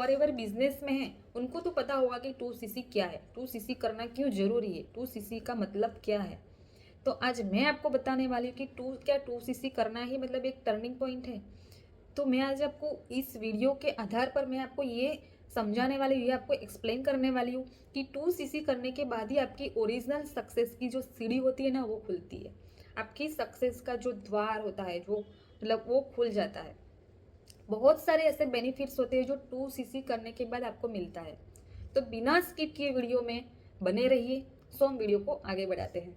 Forever business में हैं उनको तो पता होगा कि 2cc क्या है, 2cc करना क्यों जरूरी है, 2cc का मतलब क्या है। तो आज मैं आपको बताने वाली हूँ कि 2cc करना ही मतलब एक टर्निंग पॉइंट है। तो मैं आज आपको इस वीडियो के आधार पर मैं आपको ये समझाने वाली हूँ, ये आपको एक्सप्लेन करने वाली हूँ कि 2cc करने के बाद ही आपकी ओरिजिनल सक्सेस की जो सीढ़ी होती है ना वो खुलती है। आपकी सक्सेस का जो द्वार होता है जो मतलब वो खुल जाता है। बहुत सारे ऐसे बेनिफिट्स होते हैं जो 2cc करने के बाद आपको मिलता है। तो बिना स्किप किए वीडियो में बने रहिए। सो हम वीडियो को आगे बढ़ाते हैं।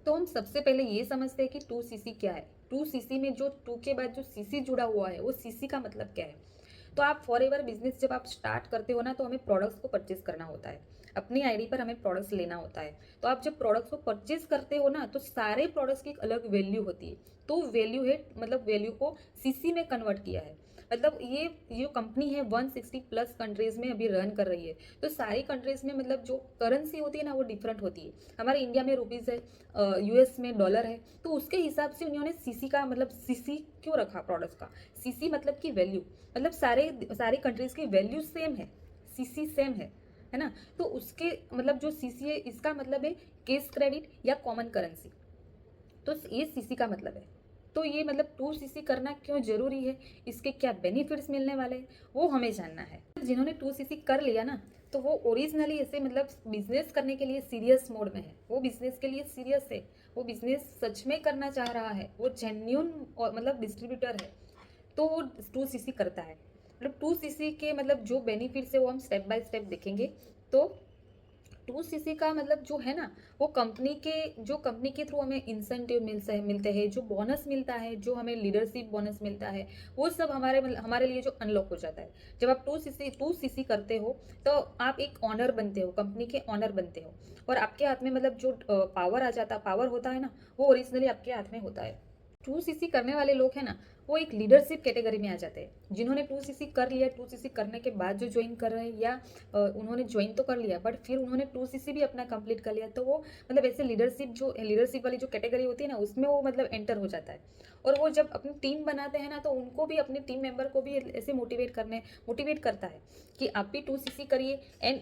तो हम सबसे पहले ये समझते हैं कि 2cc क्या है। 2cc में जो 2 के बाद जो cc जुड़ा हुआ है वो cc का मतलब क्या है। तो आप फॉर एवर बिजनेस जब आप स्टार्ट करते हो ना तो हमें प्रोडक्ट्स को परचेज करना होता है। अपनी आईडी पर हमें प्रोडक्ट्स लेना होता है। तो आप जब प्रोडक्ट्स को परचेज करते हो ना तो सारे प्रोडक्ट्स की एक अलग वैल्यू होती है। तो वैल्यू है मतलब वैल्यू को सीसी में कन्वर्ट किया है। मतलब ये जो कंपनी है 160 प्लस कंट्रीज में अभी रन कर रही है। तो सारी कंट्रीज में मतलब जो करेंसी होती है ना वो डिफरेंट होती है। हमारे इंडिया में रुपीज़ है, यूएस में डॉलर है। तो उसके हिसाब से उन्होंने सीसी का मतलब सीसी क्यों रखा प्रोडक्ट्स का। सीसी मतलब की वैल्यू, मतलब सारी कंट्रीज की वैल्यू सेम है, सीसी सेम है ना। तो उसके मतलब जो सीसी है इसका मतलब है केस क्रेडिट या कॉमन करेंसी। तो ये सीसी का मतलब है। तो ये मतलब 2cc करना क्यों जरूरी है, इसके क्या बेनिफिट्स मिलने वाले हैं वो हमें जानना है। जिन्होंने 2cc कर लिया ना तो वो ओरिजिनली ऐसे मतलब बिजनेस करने के लिए सीरियस मोड में है, वो बिजनेस के लिए सीरियस है, वो बिजनेस सच में करना चाह रहा है, वो जेन्यून और मतलब डिस्ट्रीब्यूटर है। तो वो 2cc करता है। मतलब 2cc के मतलब जो बेनिफिट्स है वो हम स्टेप बाय स्टेप देखेंगे। तो 2cc का मतलब जो है ना वो कंपनी के थ्रू हमें इंसेंटिव मिलते हैं, जो बोनस मिलता है, जो हमें लीडरशिप बोनस मिलता है, वो सब हमारे लिए जो अनलॉक हो जाता है जब आप 2cc करते हो। तो आप एक ऑनर बनते हो, कंपनी के ऑनर बनते हो। और आपके हाथ में मतलब जो पावर होता है ना वो ओरिजिनली आपके हाथ में होता है। 2cc करने वाले लोग हैं ना वो एक लीडरशिप कैटेगरी में आ जाते हैं। जिन्होंने 2cc कर लिया, 2cc करने के बाद जो ज्वाइन कर रहे हैं या उन्होंने ज्वाइन तो कर लिया बट फिर उन्होंने 2cc भी अपना कंप्लीट कर लिया, तो वो मतलब ऐसे लीडरशिप वाली जो कैटेगरी होती है ना उसमें वो मतलब एंटर हो जाता है। और वो जब अपनी टीम बनाते हैं ना तो उनको भी अपने टीम मेंबर को भी ऐसे मोटिवेट करता है कि आप भी 2cc करिए एंड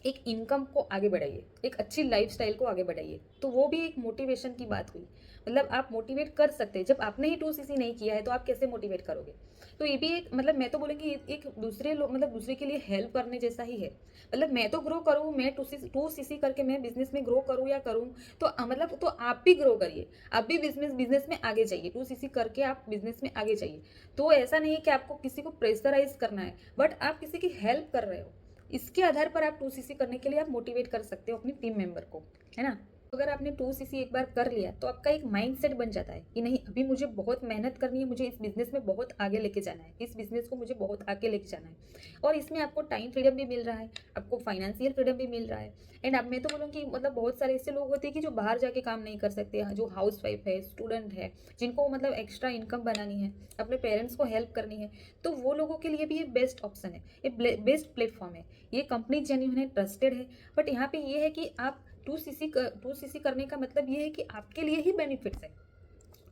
एक इनकम को आगे बढ़ाइए, एक अच्छी लाइफस्टाइल को आगे बढ़ाइए। तो वो भी एक मोटिवेशन की बात हुई। मतलब आप मोटिवेट कर सकते हैं, जब आपने ही 2cc नहीं किया है तो आप कैसे मोटिवेट करोगे। तो ये भी एक मतलब मैं तो बोलूँगी एक दूसरे लोग मतलब दूसरे के लिए हेल्प करने जैसा ही है। मतलब मैं तो ग्रो करूँ, मैं 2cc करके मैं बिजनेस में ग्रो करूँ या करूँ तो मतलब तो आप भी ग्रो करिए, आप भी बिजनेस में आगे जाइए, 2cc करके आप बिजनेस में आगे जाइए। तो ऐसा नहीं है कि आपको किसी को प्रेशराइज करना है बट आप किसी की हेल्प कर रहे हो। इसके आधार पर आप 2cc करने के लिए आप मोटिवेट कर सकते हो अपनी टीम मेंबर को, है ना। अगर आपने 2cc एक बार कर लिया तो आपका एक माइंड सेट बन जाता है कि नहीं अभी मुझे बहुत मेहनत करनी है, मुझे इस बिजनेस में बहुत आगे लेके जाना है, इस बिजनेस को मुझे बहुत आगे लेके जाना है। और इसमें आपको टाइम फ्रीडम भी मिल रहा है, आपको फाइनेंशियल फ्रीडम भी मिल रहा है। एंड अब मैं तो बोलूँगी मतलब बहुत सारे ऐसे लोग होते हैं कि जो बाहर जाके काम नहीं कर सकते, जो हाउस वाइफ है, स्टूडेंट है, जिनको मतलब एक्स्ट्रा इनकम बनानी है, अपने पेरेंट्स को हेल्प करनी है, तो वो लोगों के लिए भी ये बेस्ट ऑप्शन है, ये बेस्ट प्लेटफॉर्म है। ये कंपनी जेन्युइन है, ट्रस्टेड है। बट यहाँ पे ये है कि आप 2cc करने का मतलब ये है कि आपके लिए ही बेनिफिट्स है।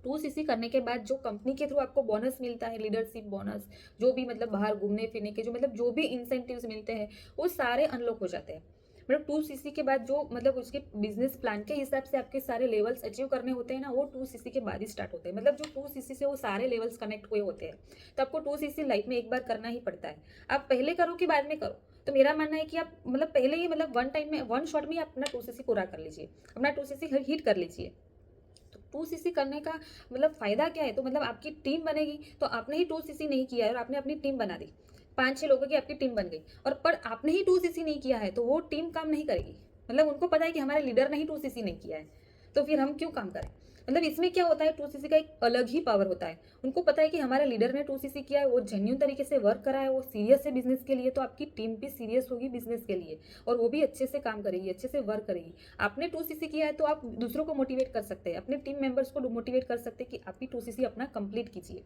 2cc करने के बाद जो कंपनी के थ्रू आपको बोनस मिलता है, लीडरशिप बोनस, जो भी मतलब बाहर घूमने फिरने के जो मतलब जो भी इंसेंटिव्स मिलते हैं वो सारे अनलॉक हो जाते हैं। मतलब 2cc के बाद जो मतलब उसके बिजनेस प्लान के हिसाब से आपके सारे लेवल्स अचीव करने होते हैं ना वो 2cc के बाद ही स्टार्ट होते हैं। मतलब जो 2cc से वो सारे लेवल्स कनेक्ट हुए होते हैं। तो आपको 2cc लाइफ में एक बार करना ही पड़ता है। आप पहले करो कि बाद में करो, तो मेरा मानना है कि आप मतलब पहले ही मतलब वन टाइम में वन शॉट में अपना 2cc पूरा कर लीजिए, अपना 2cc हिट कर लीजिए। तो 2cc करने का मतलब फ़ायदा क्या है, तो मतलब आपकी टीम बनेगी। तो आपने ही 2cc नहीं किया है और आपने अपनी टीम बना दी, 5-6 लोगों की आपकी टीम बन गई, और पर आपने ही 2cc नहीं किया है तो वो टीम काम नहीं करेगी। मतलब उनको पता है कि हमारे लीडर ने ही 2cc नहीं किया है तो फिर हम क्यों काम करें। मतलब इसमें क्या होता है, 2cc का एक अलग ही पावर होता है। उनको पता है कि हमारे लीडर ने 2cc किया है, वो जेन्यून तरीके से वर्क करा है, वो सीरियस है बिजनेस के लिए, तो आपकी टीम भी सीरियस होगी बिजनेस के लिए और वो भी अच्छे से काम करेगी, अच्छे से वर्क करेगी। आपने 2cc किया है तो आप दूसरों को मोटिवेट कर सकते हैं, अपने टीम मेंबर्स को मोटिवेट कर सकते हैं कि आप भी 2cc अपना कंप्लीट कीजिए,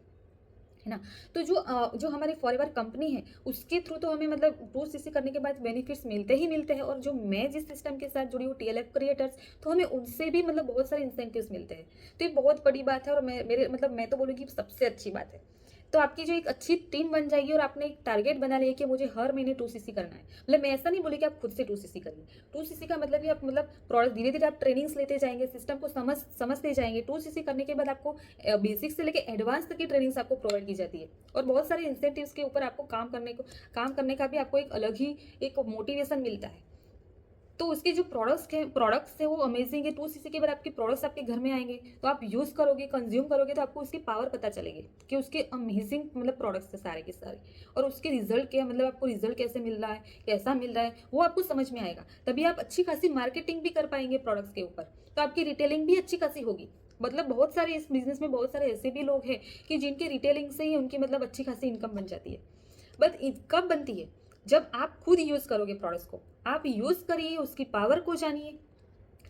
है ना। तो जो हमारी फॉरएवर कंपनी है उसके थ्रू तो हमें मतलब 2cc करने के बाद बेनिफिट्स मिलते ही मिलते हैं, और जो मैं जिस सिस्टम के साथ जुड़ी हूँ टीएलएफ क्रिएटर्स, तो हमें उनसे भी मतलब बहुत सारे इंसेंटिव्स मिलते हैं। तो ये बहुत बड़ी बात है, और मैं तो बोलूँगी सबसे अच्छी बात है। तो आपकी जो एक अच्छी टीम बन जाएगी और आपने एक टारगेट बना लिया कि मुझे हर महीने 2cc करना है। मतलब मैं ऐसा नहीं बोली कि आप खुद से 2cc करिए। 2cc का मतलब कि आप मतलब प्रोडक्ट धीरे धीरे आप ट्रेनिंग्स लेते जाएंगे, सिस्टम को समझते जाएंगे। 2cc करने के बाद आपको बेसिक से लेकर एडवांस तक की ट्रेनिंग्स आपको प्रोवाइड की जाती है, और बहुत सारे इंसेंटिव्स के ऊपर आपको काम करने का भी आपको एक अलग ही एक मोटिवेशन मिलता है। तो उसके जो प्रोडक्ट्स है वो अमेजिंग है। 2cc के बाद आपके प्रोडक्ट्स आपके घर में आएंगे, तो आप यूज़ करोगे, कंज्यूम करोगे, तो आपको उसकी पावर पता चलेगी कि उसके अमेजिंग मतलब प्रोडक्ट्स है सारे के सारे, और उसके रिजल्ट क्या मतलब आपको रिजल्ट कैसे मिल रहा है, कैसा मिल रहा है, वो आपको समझ में आएगा। तभी आप अच्छी खासी मार्केटिंग भी कर पाएंगे प्रोडक्ट्स के ऊपर, तो आपकी रिटेलिंग भी अच्छी खासी होगी। मतलब बहुत सारे इस बिजनेस में बहुत सारे ऐसे भी लोग हैं कि जिनके रिटेलिंग से ही उनकी मतलब अच्छी खासी इनकम बन जाती है। बट कब बनती है? जब आप खुद यूज करोगे प्रोडक्ट्स को, आप यूज करिए, उसकी पावर को जानिए,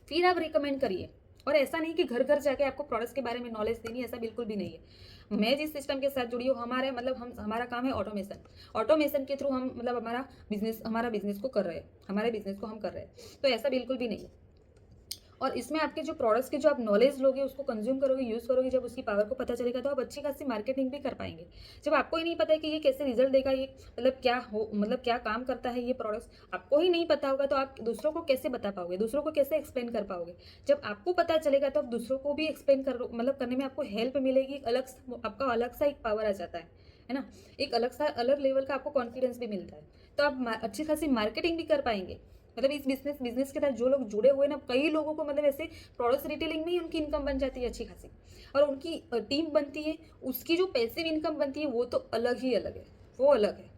फिर आप रिकमेंड करिए। और ऐसा नहीं कि घर घर जाके आपको प्रोडक्ट्स के बारे में नॉलेज देनी है, ऐसा बिल्कुल भी नहीं है। मैं जिस सिस्टम के साथ जुड़ी हूँ, हमारा काम है ऑटोमेशन। ऑटोमेशन के थ्रू हम मतलब हमारा बिजनेस को कर रहे हैं, हमारे बिजनेस को हम कर रहे हैं। तो ऐसा बिल्कुल भी नहीं है। और इसमें आपके जो प्रोडक्ट्स के जो आप नॉलेज लोगे, उसको कंज्यूम करोगे, यूज़ करोगे, जब उसकी पावर को पता चलेगा, तो आप अच्छी खासी मार्केटिंग भी कर पाएंगे। जब आपको ही नहीं पता है कि ये कैसे रिजल्ट देगा, ये मतलब क्या काम करता है ये प्रोडक्ट्स, आपको ही नहीं पता होगा, तो आप दूसरों को कैसे बता पाओगे, दूसरों को कैसे एक्सप्लेन कर पाओगे? जब आपको पता चलेगा, तो आप दूसरों को भी एक्सप्लेन करने में आपको हेल्प मिलेगी। आपका अलग सा एक पावर आ जाता है ना। एक अलग लेवल का आपको कॉन्फिडेंस भी मिलता है। तो आप अच्छी खासी मार्केटिंग भी कर पाएंगे। मतलब इस बिजनेस के साथ जो लोग जुड़े हुए ना, कई लोगों को मतलब ऐसे प्रोडक्ट्स रिटेलिंग में ही उनकी इनकम बन जाती है अच्छी खासी, और उनकी टीम बनती है, उसकी जो पैसिव इनकम बनती है वो तो अलग ही अलग है, वो अलग है।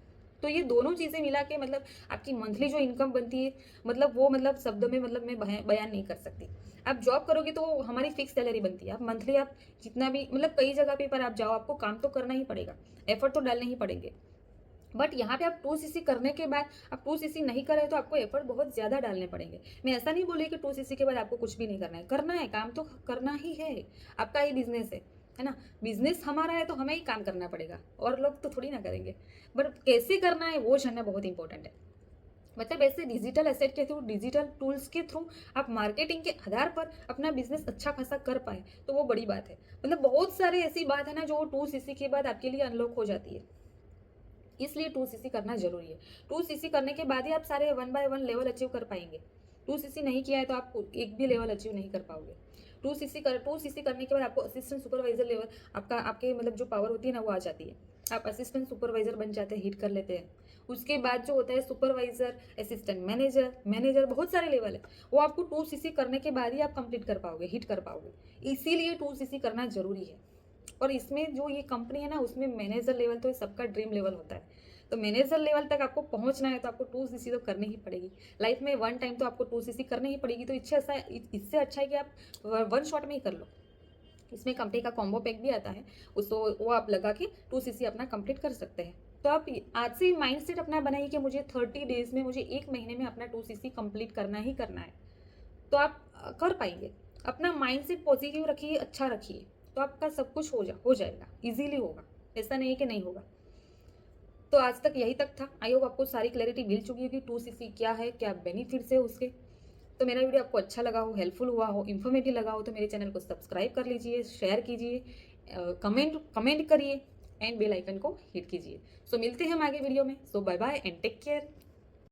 तो ये दोनों चीज़ें मिला के मतलब आपकी मंथली जो इनकम बनती है, मतलब वो मतलब शब्दों में मतलब मैं बयान नहीं कर सकती। आप जॉब करोगे तो हमारी फिक्स सैलरी बनती है, आप मंथली आप जितना भी मतलब कई जगह पे पर आप जाओ, आपको काम तो करना ही पड़ेगा, एफर्ट तो डालने ही पड़ेंगे। बट यहाँ पे आप 2cc करने के बाद आप 2cc नहीं कर रहे तो आपको एफर्ट बहुत ज़्यादा डालने पड़ेंगे। मैं ऐसा नहीं बोली कि 2cc के बाद आपको कुछ भी नहीं करना है, काम तो करना ही है। आपका ही बिजनेस है ना। बिजनेस हमारा है तो हमें ही काम करना पड़ेगा, और लोग तो थोड़ी ना करेंगे। बट कैसे करना है वो जानना बहुत इंपॉर्टेंट है। मतलब ऐसे डिजिटल एसेट के थ्रू, डिजिटल टूल्स के थ्रू आप मार्केटिंग के आधार पर अपना बिजनेस अच्छा खासा कर पाए, तो वो बड़ी बात है। मतलब बहुत सारे ऐसी बात है ना जो 2cc के बाद आपके लिए अनलॉक हो जाती है, इसलिए 2cc करना जरूरी है। 2cc करने के बाद ही आप सारे 1 by 1 लेवल अचीव कर पाएंगे। 2cc नहीं किया है तो आप एक भी लेवल अचीव नहीं कर पाओगे। 2cc करने के बाद आपको असिस्टेंट सुपरवाइजर लेवल, आपके मतलब जो पावर होती है ना वो आ जाती है। आप असिस्टेंट सुपरवाइजर बन जाते हैं, हिट कर लेते हैं। उसके बाद जो होता है सुपरवाइजर, असिस्टेंट मैनेजर बहुत सारे लेवल है, वो आपको 2cc करने के बाद ही आप कंप्लीट कर पाओगे, हिट कर पाओगे। इसीलिए 2cc करना जरूरी है। और इसमें जो ये कंपनी है ना, उसमें मैनेजर लेवल तो सबका ड्रीम लेवल होता है। तो मैनेजर लेवल तक आपको पहुंचना है तो आपको 2cc तो करनी ही पड़ेगी। लाइफ में 1 टाइम तो आपको 2cc करनी ही पड़ेगी। तो इससे अच्छा है कि आप 1 शॉट में ही कर लो। इसमें कंपनी का कॉम्बो पैक भी आता है, उसको वो आप लगा के 2cc अपना कंप्लीट कर सकते हैं। तो आप आज से माइंड सेट अपना बनाइए कि मुझे 30 डेज में, मुझे 1 महीने में अपना 2cc कंप्लीट करना ही करना है। तो आप कर पाएंगे। अपना माइंड सेट पॉजिटिव रखिए, अच्छा रखिए, तो आपका सब कुछ हो जाएगा, इजीली होगा। ऐसा नहीं है कि नहीं होगा। तो आज तक यही तक था। आई होप आपको सारी क्लैरिटी मिल चुकी होगी 2cc क्या है, क्या बेनिफिट्स है उसके। तो मेरा वीडियो आपको अच्छा लगा हो, हेल्पफुल हुआ हो, इन्फॉर्मेटिव लगा हो, तो मेरे चैनल को सब्सक्राइब कर लीजिए, शेयर कीजिए, कमेंट करिए, एंड बेल आइकन को हिट कीजिए। सो मिलते हैं हम आगे वीडियो में। So bye bye and take care.